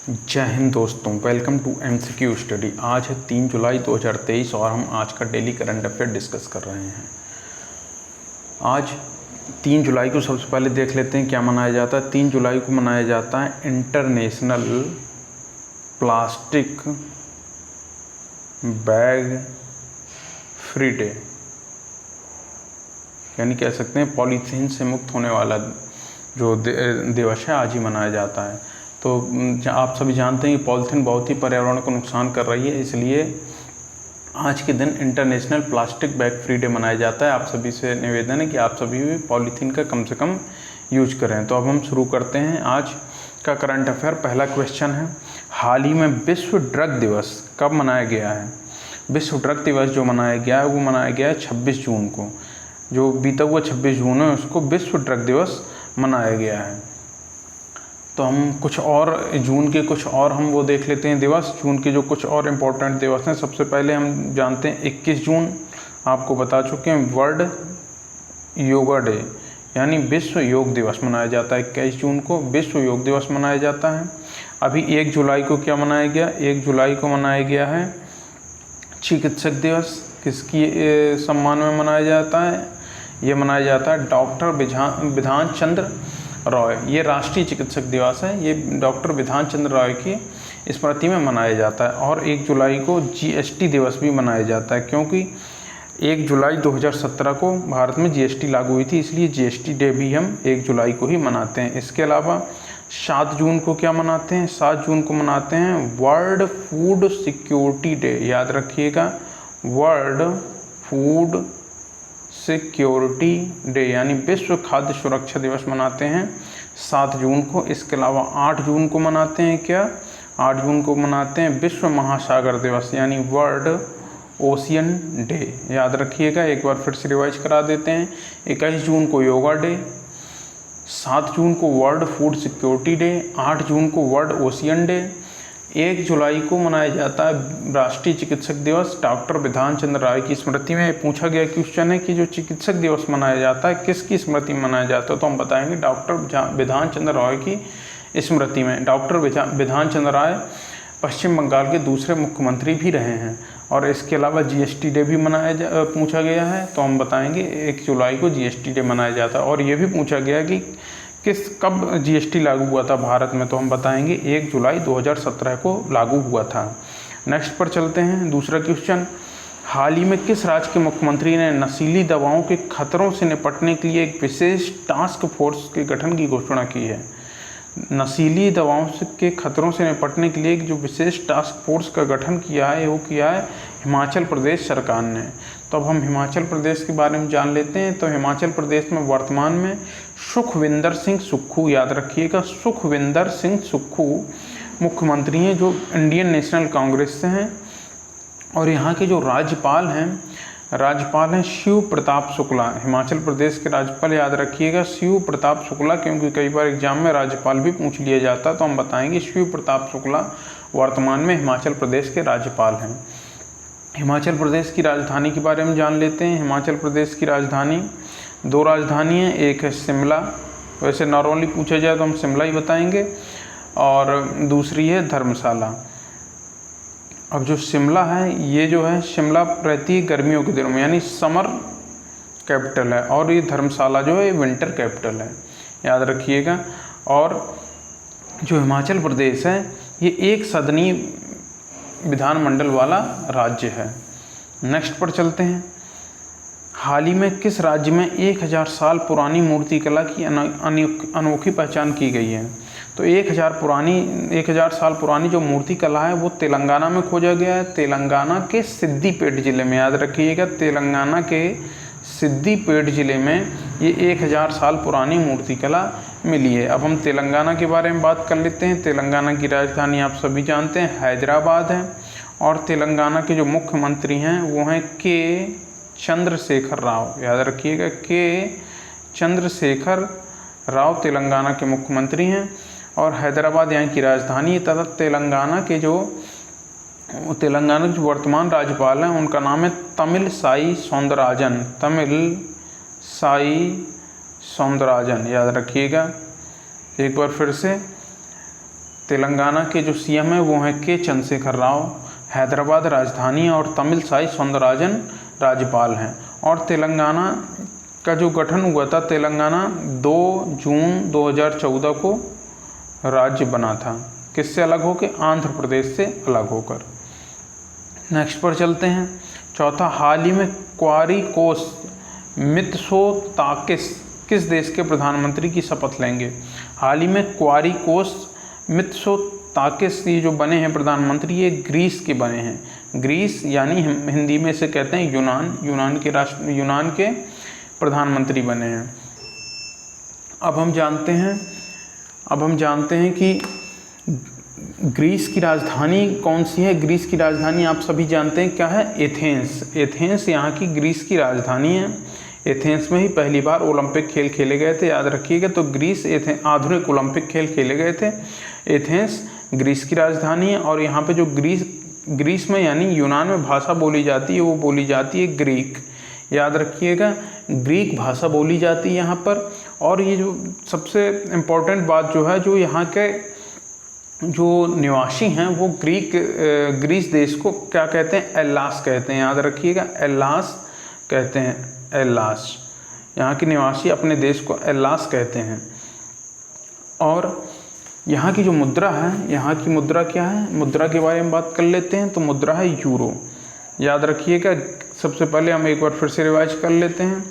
जय हिंद दोस्तों, welcome to MCQ study. आज है 3 जुलाई 2023 और हम आज का डेली करंट अफेयर डिस्कस कर रहे हैं। आज 3 जुलाई को सबसे पहले देख लेते हैं क्या मनाया जाता है। 3 जुलाई को मनाया जाता है international plastic bag free day, यानी कह सकते हैं पॉलीथीन से मुक्त होने वाला जो दिवस है आज ही मनाया जाता है। तो आप सभी जानते हैं कि पॉलीथीन बहुत ही पर्यावरण को नुकसान कर रही है, इसलिए आज के दिन international plastic bag free day मनाया जाता है। आप सभी से निवेदन है कि आप सभी भी पॉलीथीन का कम से कम यूज करें। तो अब हम शुरू करते हैं आज का करंट अफेयर। पहला क्वेश्चन है, हाल ही में विश्व ड्रग दिवस कब मनाया गया है? विश्व ड्रग दिवस जो मनाया गया है वो मनाया गया है 26 जून को। जो बीता हुआ 26 जून है उसको विश्व ड्रग दिवस मनाया गया है। तो हम कुछ और जून के कुछ और हम वो देख लेते हैं दिवस। जून के जो कुछ और इम्पोर्टेंट दिवस हैं, सबसे पहले हम जानते हैं 21 जून, आपको बता चुके हैं, वर्ल्ड योगा डे यानी विश्व योग दिवस मनाया जाता है। 21 जून को विश्व योग दिवस मनाया जाता है। अभी 1 जुलाई को क्या मनाया गया? 1 जुलाई को मनाया गया है चिकित्सक दिवस। किसकी सम्मान में मनाया जाता है? ये मनाया जाता है डॉक्टर विधान चंद्र रॉय। ये राष्ट्रीय चिकित्सक दिवस है, ये डॉक्टर विधान चंद्र रॉय की स्मृति में मनाया जाता है। और 1 जुलाई को GST दिवस भी मनाया जाता है, क्योंकि 1 जुलाई 2017 को भारत में GST लागू हुई थी, इसलिए GST डे भी हम 1 जुलाई को ही मनाते हैं। इसके अलावा 7 जून को क्या मनाते हैं? 7 जून को मनाते हैं वर्ल्ड फूड सिक्योरिटी डे। याद रखिएगा, वर्ल्ड फूड सिक्योरिटी डे यानी विश्व खाद्य सुरक्षा दिवस मनाते हैं 7 जून को। इसके अलावा 8 जून को मनाते हैं क्या? 8 जून को मनाते हैं विश्व महासागर दिवस यानी वर्ल्ड ओशियन डे। याद रखिएगा, एक बार फिर से रिवाइज करा देते हैं। 21 जून को योगा डे, 7 जून को वर्ल्ड फूड सिक्योरिटी डे, 8 जून को वर्ल्ड ओशियन डे, 1 जुलाई को मनाया जाता है राष्ट्रीय चिकित्सक दिवस डॉक्टर विधान चंद्र राय की स्मृति में। पूछा गया क्वेश्चन है कि जो चिकित्सक दिवस मनाया जाता है किसकी स्मृति में मनाया जाता है? तो हम बताएंगे डॉक्टर विधान चंद्र राय की स्मृति में। डॉक्टर विधान चंद्र राय पश्चिम बंगाल के दूसरे मुख्यमंत्री भी रहे हैं। और इसके अलावा GST डे भी पूछा गया है, तो हम बताएंगे 1 जुलाई को GST डे मनाया जाता है। और ये भी पूछा गया कि कब GST लागू हुआ था भारत में, तो हम बताएंगे 1 जुलाई 2017 को लागू हुआ था। नेक्स्ट पर चलते हैं। दूसरा क्वेश्चन, हाल ही में किस राज्य के मुख्यमंत्री ने नशीली दवाओं के खतरों से निपटने के लिए एक विशेष टास्क फोर्स के गठन की घोषणा की है? नशीली दवाओं के खतरों से निपटने के लिए जो विशेष टास्क फोर्स का गठन किया है वो किया है हिमाचल प्रदेश सरकार ने। तो अब हम हिमाचल प्रदेश के बारे में जान लेते हैं। तो हिमाचल प्रदेश में वर्तमान में सुखविंदर सिंह सुक्खू, याद रखिएगा, सुखविंदर सिंह सुक्खू मुख्यमंत्री हैं जो इंडियन नेशनल कांग्रेस से हैं। और यहाँ के जो राज्यपाल हैं शिव प्रताप शुक्ला। हिमाचल प्रदेश के राज्यपाल याद रखिएगा शिव प्रताप शुक्ला, क्योंकि कई बार एग्जाम में राज्यपाल भी पूछ लिया जाता, तो हम बताएंगे शिव प्रताप शुक्ला वर्तमान में हिमाचल प्रदेश के राज्यपाल हैं। हिमाचल प्रदेश की राजधानी के बारे में जान लेते हैं। हिमाचल प्रदेश की राजधानी, 2 राजधानी हैं, एक है शिमला, वैसे नॉर्मली पूछा जाए तो हम शिमला ही बताएंगे, और दूसरी है धर्मशाला। अब जो शिमला है, ये जो है शिमला रहती है गर्मियों के दिनों में यानी समर कैपिटल है, और ये धर्मशाला जो है विंटर कैपिटल है, याद रखिएगा। और जो हिमाचल प्रदेश है ये एक सदनीय विधानमंडल वाला राज्य है। नेक्स्ट पर चलते हैं। हाल ही में किस राज्य में 1000 साल पुरानी मूर्तिकला की अनोखी पहचान की गई है? तो 1000 साल पुरानी जो मूर्तिकला है वो तेलंगाना में खोजा गया है, तेलंगाना के सिद्दीपेट ज़िले में। याद रखिएगा, तेलंगाना के सिद्दीपेट ज़िले में ये 1000 साल पुरानी मूर्तिकला मिली है। अब हम तेलंगाना के बारे में बात कर लेते हैं। तेलंगाना की राजधानी आप सभी जानते हैं हैदराबाद है, और तेलंगाना के जो मुख्यमंत्री हैं वो हैं के चंद्रशेखर राव। याद रखिएगा, के चंद्रशेखर राव तेलंगाना के मुख्यमंत्री हैं, और हैदराबाद यहाँ की राजधानी है। तथा तेलंगाना के जो वर्तमान राज्यपाल हैं उनका नाम है तमिलसाई सौंदरराजन। याद रखिएगा, एक बार फिर से, तेलंगाना के जो सीएम है वो हैं के चंद्रशेखर राव। हैदराबाद राजधानी है और तमिलसाई सौंदरराजन राज्यपाल हैं। और तेलंगाना का जो गठन हुआ था, तेलंगाना 2 जून 2014 को राज्य बना था। किससे अलग होकर? आंध्र प्रदेश से अलग होकर। नेक्स्ट पर चलते हैं। चौथा, हाल ही में क्वारिकोस मित्सोताकिस किस देश के प्रधानमंत्री की शपथ लेंगे? हाल ही में क्वारिकोस मित्सोताकिस ये जो बने हैं प्रधानमंत्री, ये ग्रीस के बने हैं। ग्रीस यानी हिंदी में से कहते हैं यूनान के प्रधानमंत्री बने हैं। अब हम जानते हैं कि ग्रीस की राजधानी कौन सी है। ग्रीस की राजधानी आप सभी जानते हैं क्या है? एथेंस। एथेंस यहाँ की ग्रीस की राजधानी है। एथेंस में ही पहली बार ओलंपिक खेल खेले गए थे, याद रखिएगा। तो ग्रीस आधुनिक ओलंपिक खेल खेले गए थे। एथेंस ग्रीस की राजधानी है। और यहाँ पे जो ग्रीस में यानी यूनान में भाषा बोली जाती है वो बोली जाती है ग्रीक, याद रखिएगा। ग्रीक भाषा बोली जाती है यहाँ पर। और ये जो सबसे इम्पोर्टेंट बात जो है, जो यहाँ के जो निवासी हैं वो ग्रीस देश को क्या कहते हैं? एल्लास कहते हैं, याद रखिएगा। एल्लास कहते हैं, एल्लास। यहाँ के निवासी अपने देश को एल्लास कहते हैं। और यहाँ की जो मुद्रा है, यहाँ की मुद्रा क्या है? मुद्रा के बारे में बात कर लेते हैं। तो मुद्रा है यूरो, याद रखिएगा। सबसे पहले हम एक बार फिर से रिवाइज कर लेते हैं।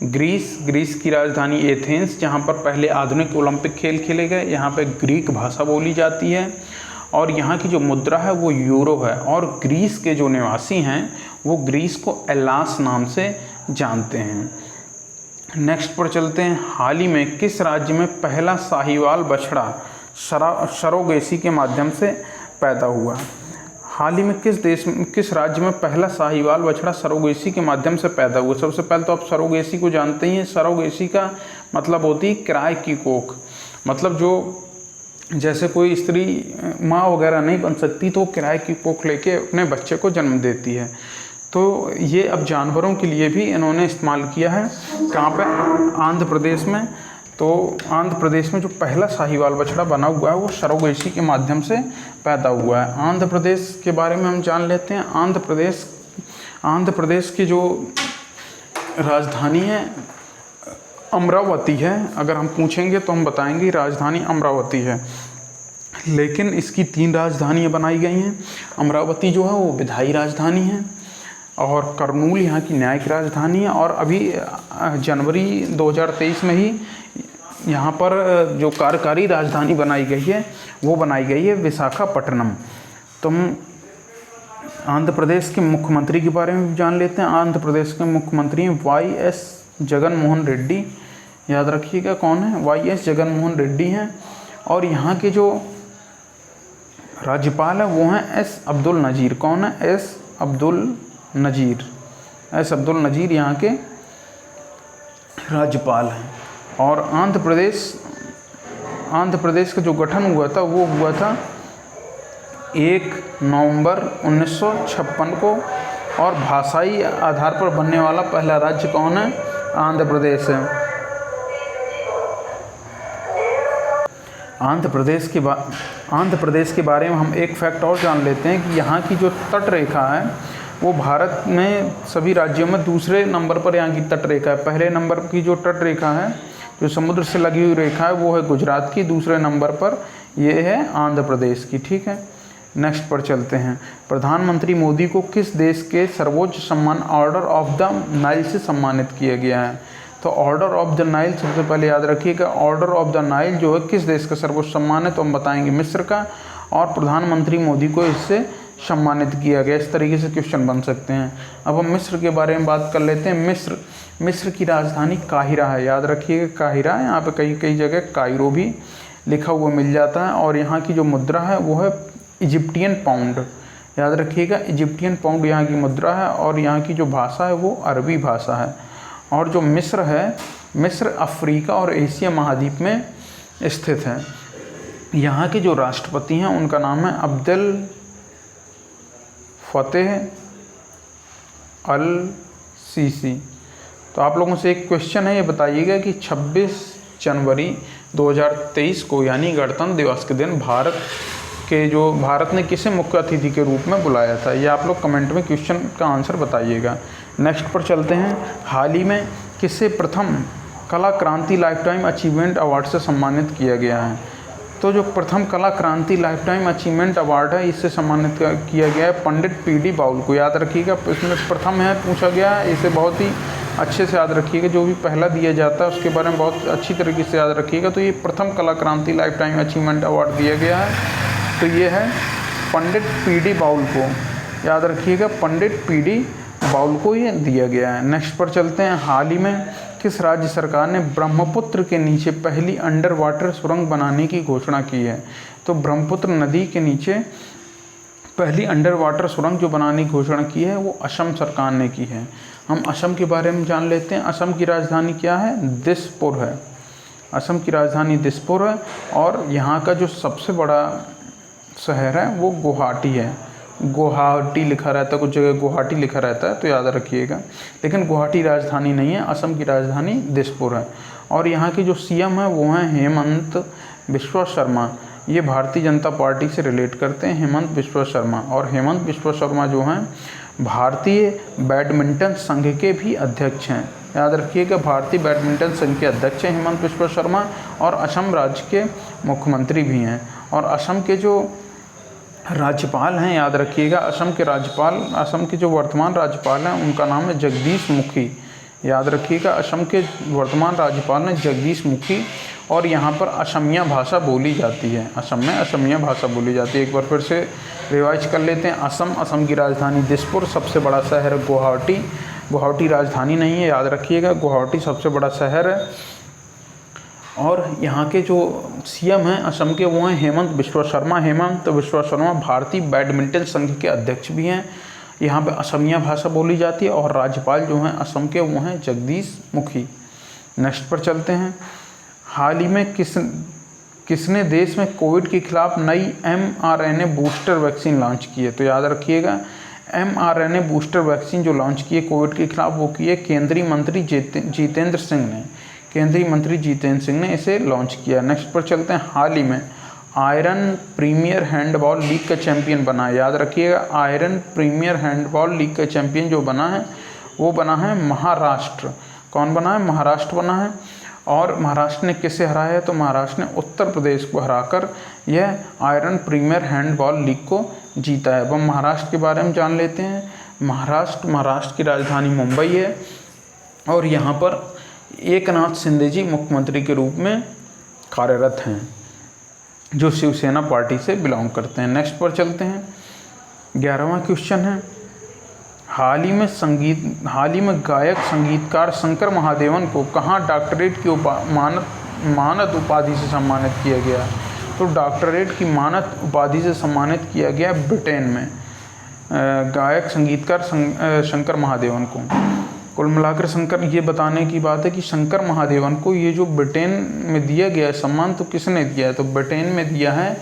ग्रीस की राजधानी एथेंस, जहाँ पर पहले आधुनिक ओलंपिक खेल खेले गए। यहाँ पे ग्रीक भाषा बोली जाती है। और यहाँ की जो मुद्रा है वो यूरो है। और ग्रीस के जो निवासी हैं वो ग्रीस को एल्लास नाम से जानते हैं। नेक्स्ट पर चलते हैं। हाल ही में किस राज्य में पहला साहीवाल बछड़ा सरोगेसी के माध्यम से पैदा हुआ? हाल ही में किस राज्य में पहला साहीवाल बछड़ा सरोगेसी के माध्यम से पैदा हुआ? सबसे पहले तो आप सरोगेसी को जानते ही हैं। सरोगेसी का मतलब होती है किराए की कोख। मतलब जो जैसे कोई स्त्री माँ वगैरह नहीं बन सकती तो किराए की कोख लेके अपने बच्चे को जन्म देती है। तो ये अब जानवरों के लिए भी इन्होंने इस्तेमाल किया है। कहाँ पे? आंध्र प्रदेश में। तो आंध्र प्रदेश में जो पहला साहीवाल बछड़ा बना हुआ है वो सरोगेसी के माध्यम से पैदा हुआ है। आंध्र प्रदेश के बारे में हम जान लेते हैं। आंध्र प्रदेश की जो राजधानी है अमरावती है। अगर हम पूछेंगे तो हम बताएंगे राजधानी अमरावती है। लेकिन इसकी 3 राजधानियाँ बनाई गई हैं। अमरावती जो है वो विधायी राजधानी है। और करनूल यहाँ की न्यायिक राजधानी है। और अभी जनवरी 2023 में ही यहाँ पर जो कार्यकारी राजधानी बनाई गई है वो बनाई गई है विशाखापट्टनम। तो हम आंध्र प्रदेश के मुख्यमंत्री के बारे में जान लेते हैं। आंध्र प्रदेश के मुख्यमंत्री हैं YS जगनमोहन रेड्डी, याद रखिएगा कौन है? YS जगनमोहन रेड्डी हैं। और यहाँ के जो राज्यपाल हैं वो हैं S अब्दुल नज़ीर। कौन है? S अब्दुल नज़ीर यहाँ के राज्यपाल हैं। और आंध्र प्रदेश का जो गठन हुआ था वो हुआ था 1 नवंबर 1956 को। और भाषाई आधार पर बनने वाला पहला राज्य कौन है? आंध्र प्रदेश है। आंध्र प्रदेश के बारे में हम एक फैक्ट और जान लेते हैं कि यहाँ की जो तट रेखा है वो भारत में सभी राज्यों में दूसरे नंबर पर यहाँ की तट रेखा है। पहले नंबर की जो तट रेखा है, जो समुद्र से लगी हुई रेखा है, वो है गुजरात की। दूसरे नंबर पर ये है आंध्र प्रदेश की। ठीक है, नेक्स्ट पर चलते हैं। प्रधानमंत्री मोदी को किस देश के सर्वोच्च सम्मान ऑर्डर ऑफ द नाइल से सम्मानित किया गया है? तो ऑर्डर ऑफ द नाइल सबसे पहले याद रखिएगा। ऑर्डर ऑफ द नाइल जो है किस देश का सर्वोच्च सम्मान है? तो हम बताएंगे मिस्र का। और प्रधानमंत्री मोदी को इससे सम्मानित किया गया। इस तरीके से क्वेश्चन बन सकते हैं। अब हम मिस्र के बारे में बात कर लेते हैं। मिस्र की राजधानी काहिरा है, याद रखिएगा काहिरा। यहाँ पे कई जगह कायरो भी लिखा हुआ मिल जाता है। और यहाँ की जो मुद्रा है वो है इजिप्टियन पाउंड, याद रखिएगा इजिप्टियन पाउंड यहाँ की मुद्रा है। और यहाँ की जो भाषा है वो अरबी भाषा है। और जो मिस्र है, मिस्र अफ्रीका और एशिया महाद्वीप में स्थित है। यहाँ के जो राष्ट्रपति हैं उनका नाम है अब्देल फतेह अल सीसी। तो आप लोगों से एक क्वेश्चन है, ये बताइएगा कि 26 जनवरी 2023 को, यानी गणतंत्र दिवस के दिन भारत ने किसे मुख्य अतिथि के रूप में बुलाया था? ये आप लोग कमेंट में क्वेश्चन का आंसर बताइएगा। नेक्स्ट पर चलते हैं। हाल ही में किसे प्रथम कला क्रांति लाइफ टाइम अचीवमेंट अवार्ड से सम्मानित किया गया है? तो जो प्रथम कला क्रांति लाइफ टाइम अचीवमेंट अवार्ड है, इससे सम्मानित किया गया है पंडित पीडी बाउल को। याद रखिएगा, इसमें प्रथम है पूछा गया है, इसे बहुत ही अच्छे से याद रखिएगा। जो भी पहला दिया जाता है उसके बारे में बहुत अच्छी तरीके से याद रखिएगा। तो ये प्रथम कला क्रांति लाइफ टाइम अचीवमेंट अवार्ड दिया गया है, तो ये है पंडित पीडी बाउल को। याद रखिएगा, पंडित पीडी बाउल को ये दिया गया है। नेक्स्ट पर चलते हैं। हाल ही में किस राज्य सरकार ने ब्रह्मपुत्र के नीचे पहली अंडर वाटर सुरंग बनाने की घोषणा की है? तो ब्रह्मपुत्र नदी के नीचे पहली अंडर वाटर सुरंग जो बनाने की घोषणा की है वो असम सरकार ने की है। हम असम के बारे में जान लेते हैं। असम की राजधानी क्या है? दिसपुर है। असम की राजधानी दिसपुर है और यहाँ का जो सबसे बड़ा शहर है वो गुवाहाटी है। गुवाहाटी लिखा रहता है, कुछ जगह गुवाहाटी लिखा रहता है, तो याद रखिएगा। लेकिन गुवाहाटी राजधानी नहीं है, असम की राजधानी दिसपुर है। और यहाँ के जो सीएम हैं वो हैं हेमंत बिस्वा शर्मा। ये भारतीय जनता पार्टी से रिलेट करते हैं, हेमंत बिस्वा शर्मा। और हेमंत बिस्वा शर्मा जो हैं भारतीय बैडमिंटन संघ के भी अध्यक्ष हैं। याद रखिएगा, भारतीय बैडमिंटन संघ के अध्यक्ष हैं हेमंत बिस्वा शर्मा और असम राज्य के मुख्यमंत्री भी हैं। और असम के जो राज्यपाल हैं, याद रखिएगा, असम के जो वर्तमान राज्यपाल हैं उनका नाम है जगदीश मुखी। याद रखिएगा, असम के वर्तमान राज्यपाल हैं जगदीश मुखी। और यहाँ पर असमिया भाषा बोली जाती है, असम में असमिया भाषा बोली जाती है। एक बार फिर से रिवाइज कर लेते हैं। असम की राजधानी दिसपुर, सबसे बड़ा शहर गुवाहाटी राजधानी नहीं है, याद रखिएगा, गुवाहाटी सबसे बड़ा शहर है। और यहाँ के जो सीएम हैं असम के वो हैं हेमंत बिस्वा शर्मा। हेमंत बिस्वा शर्मा भारतीय बैडमिंटन संघ के अध्यक्ष भी हैं। यहाँ पे असमिया भाषा बोली जाती है और राज्यपाल जो हैं असम के वो हैं जगदीश मुखी। नेक्स्ट पर चलते हैं। हाल ही में किसने देश में कोविड के खिलाफ नई mRNA बूस्टर वैक्सीन लॉन्च की है? तो याद रखिएगा, mRNA बूस्टर वैक्सीन जो लॉन्च की है कोविड के खिलाफ वो की है केंद्रीय मंत्री जितेंद्र सिंह ने। केंद्रीय मंत्री जितेंद्र सिंह ने इसे लॉन्च किया। नेक्स्ट पर चलते हैं। हाल ही में आयरन प्रीमियर हैंडबॉल लीग का चैंपियन बना है। याद रखिएगा, आयरन प्रीमियर हैंडबॉल लीग का चैंपियन जो बना है वो बना है महाराष्ट्र। कौन बना है? महाराष्ट्र बना है। और महाराष्ट्र ने किसे हराया है? तो महाराष्ट्र ने उत्तर प्रदेश को हराकर यह आयरन प्रीमियर हैंडबॉल लीग को जीता है। अब हम महाराष्ट्र के बारे में जान लेते हैं। महाराष्ट्र की राजधानी मुंबई है और यहाँ पर एकनाथ शिंदे जी मुख्यमंत्री के रूप में कार्यरत हैं, जो शिवसेना पार्टी से बिलोंग करते हैं। नेक्स्ट पर चलते हैं। 11वां क्वेश्चन है। हाल ही में गायक संगीतकार शंकर महादेवन को कहाँ डॉक्टरेट की मानद उपाधि से सम्मानित किया गया? तो डॉक्टरेट की मानद उपाधि से सम्मानित किया गया ब्रिटेन में गायक संगीतकार शंकर महादेवन को। कुल मिलाकर शंकर, ये बताने की बात है कि शंकर महादेवन को ये जो ब्रिटेन में दिया गया है सम्मान, तो किसने दिया है? तो ब्रिटेन में दिया है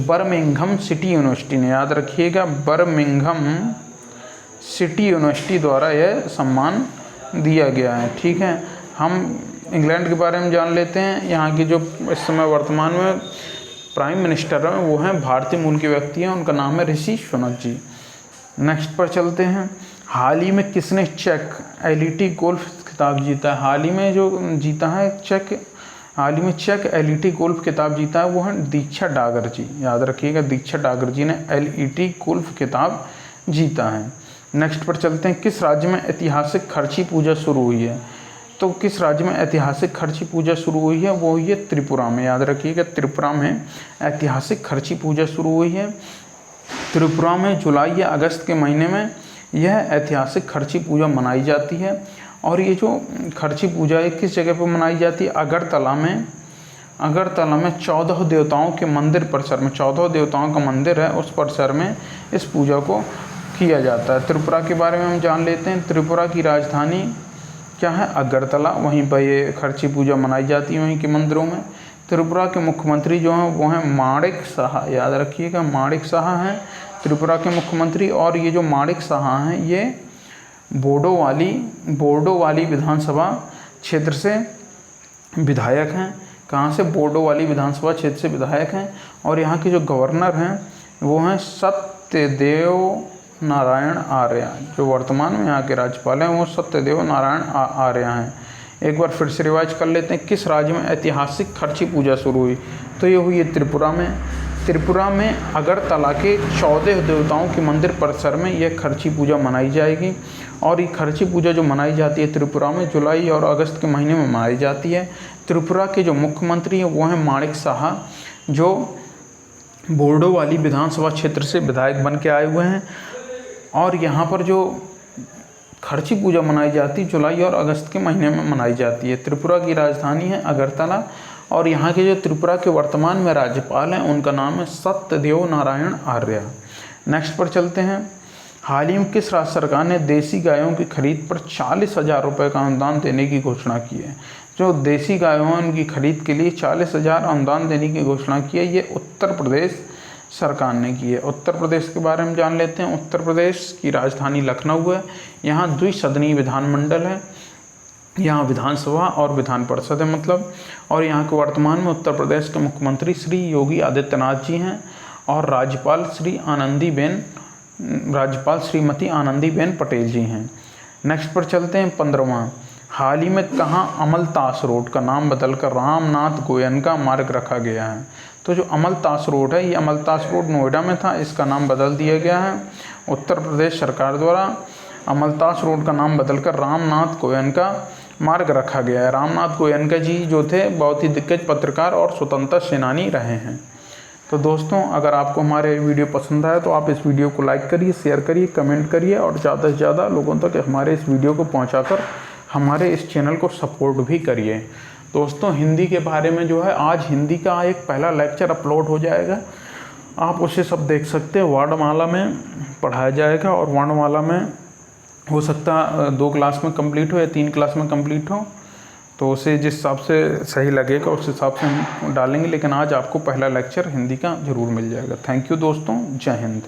बर्मिंघम सिटी यूनिवर्सिटी ने। याद रखिएगा, बर्मिंघम सिटी यूनिवर्सिटी द्वारा यह सम्मान दिया गया है। ठीक है, हम इंग्लैंड के बारे में जान लेते हैं। यहाँ की जो इस समय वर्तमान में प्राइम मिनिस्टर हैं वो हैं भारतीय मूल के व्यक्ति हैं, उनका नाम है ऋषि सुनक जी। नेक्स्ट पर चलते हैं। हाल ही में किसने चेक एलिटी गोल्फ खिताब जीता है? हाल ही में जो जीता है चेक एलिटी गोल्फ खिताब जीता है वो है दीक्षा डागर जी। याद रखिएगा, दीक्षा डागर जी ने एलिटी गोल्फ खिताब जीता है। नेक्स्ट पर चलते हैं। किस राज्य में ऐतिहासिक खर्ची पूजा शुरू हुई है? तो किस राज्य में ऐतिहासिक खर्ची पूजा शुरू हुई है? वो हुई है त्रिपुरा में। याद रखिएगा, त्रिपुरा में ऐतिहासिक खर्ची पूजा शुरू हुई है। त्रिपुरा में जुलाई या अगस्त के महीने में यह ऐतिहासिक खर्ची पूजा मनाई जाती है। और ये जो खर्ची पूजा है किस जगह पर मनाई जाती है? अगरतला में 14 देवताओं के मंदिर परिसर में, 14 देवताओं का मंदिर है, उस परिसर में इस पूजा को किया जाता है। त्रिपुरा के बारे में हम जान लेते हैं। त्रिपुरा की राजधानी क्या है? अगरतला। वहीं पर ये खर्ची पूजा मनाई जाती है, वहीं के मंदिरों में। त्रिपुरा के मुख्यमंत्री जो हैं वो हैं माणिक साहा। याद रखिएगा, माणिक साहा हैं त्रिपुरा के मुख्यमंत्री। और ये जो माणिक साहा हैं ये बोडो वाली विधानसभा क्षेत्र से विधायक हैं। कहाँ से, बोर्डो वाली विधानसभा क्षेत्र से विधायक हैं। और यहाँ के जो गवर्नर हैं वो हैं सत्यदेव नारायण आर्य। जो वर्तमान में यहाँ के राज्यपाल हैं वो सत्यदेव नारायण आर्य हैं। एक बार फिर से रिवाइज कर लेते हैं, किस राज्य में ऐतिहासिक खर्ची पूजा शुरू हुई? तो ये हुई है त्रिपुरा में। त्रिपुरा में अगरतला के 14 देवताओं के मंदिर परिसर में यह खर्ची पूजा मनाई जाएगी। और ये खर्ची पूजा जो मनाई जाती है त्रिपुरा में जुलाई और अगस्त के महीने में मनाई जाती है। त्रिपुरा के जो मुख्यमंत्री हैं वो हैं माणिक शाह, जो बोर्डो वाली विधानसभा क्षेत्र से विधायक बन के आए हुए हैं। और यहाँ पर जो खर्ची पूजा मनाई जाती है जुलाई और अगस्त के महीने में मनाई जाती है। त्रिपुरा की राजधानी है अगरतला। और यहाँ के जो त्रिपुरा के वर्तमान में राज्यपाल हैं उनका नाम है सत्यदेव नारायण आर्य। नेक्स्ट पर चलते हैं, हाल ही में किस राज्य सरकार ने देसी गायों की खरीद पर 40,000 रुपये का अनुदान देने की घोषणा की है? जो देसी गायों हैं उनकी खरीद के लिए 40,000 अनुदान देने की घोषणा की है, ये उत्तर प्रदेश सरकार ने की है। उत्तर प्रदेश के बारे में जान लेते हैं। उत्तर प्रदेश की राजधानी लखनऊ है। यहाँ द्विसदनीय विधानमंडल है, यहाँ विधानसभा और विधान परिषद है मतलब। और यहाँ के वर्तमान में उत्तर प्रदेश के मुख्यमंत्री श्री योगी आदित्यनाथ जी हैं और राज्यपाल श्रीमती आनंदीबेन पटेल जी हैं। नेक्स्ट पर चलते हैं 15वां, हाल ही में कहाँ अमलतास रोड का नाम बदलकर रामनाथ गोयनका मार्ग रखा गया है? तो जो अमलतास रोड है, ये अमलतास रोड नोएडा में था, इसका नाम बदल दिया गया है। उत्तर प्रदेश सरकार द्वारा अमलतास रोड का नाम बदलकर रामनाथ गोयनका मार्ग रखा गया है। रामनाथ गोयनका जी जो थे बहुत ही दिग्गज पत्रकार और स्वतंत्रता सेनानी रहे हैं। तो दोस्तों, अगर आपको हमारे वीडियो पसंद आए तो आप इस वीडियो को लाइक करिए, शेयर करिए, कमेंट करिए और ज़्यादा से ज़्यादा लोगों तक हमारे इस वीडियो को पहुंचाकर हमारे इस चैनल को सपोर्ट भी करिए। दोस्तों, हिंदी के बारे में जो है आज हिंदी का एक पहला लेक्चर अपलोड हो जाएगा, आप उसे सब देख सकते हैं। वर्णमाला में पढ़ाया जाएगा और वर्णमाला में हो सकता है 2 क्लास में कंप्लीट हो या 3 क्लास में कंप्लीट हो, तो उसे जिस हिसाब से सही लगेगा उस हिसाब से हम डालेंगे। लेकिन आज आपको पहला लेक्चर हिंदी का ज़रूर मिल जाएगा। थैंक यू दोस्तों, जय हिंद।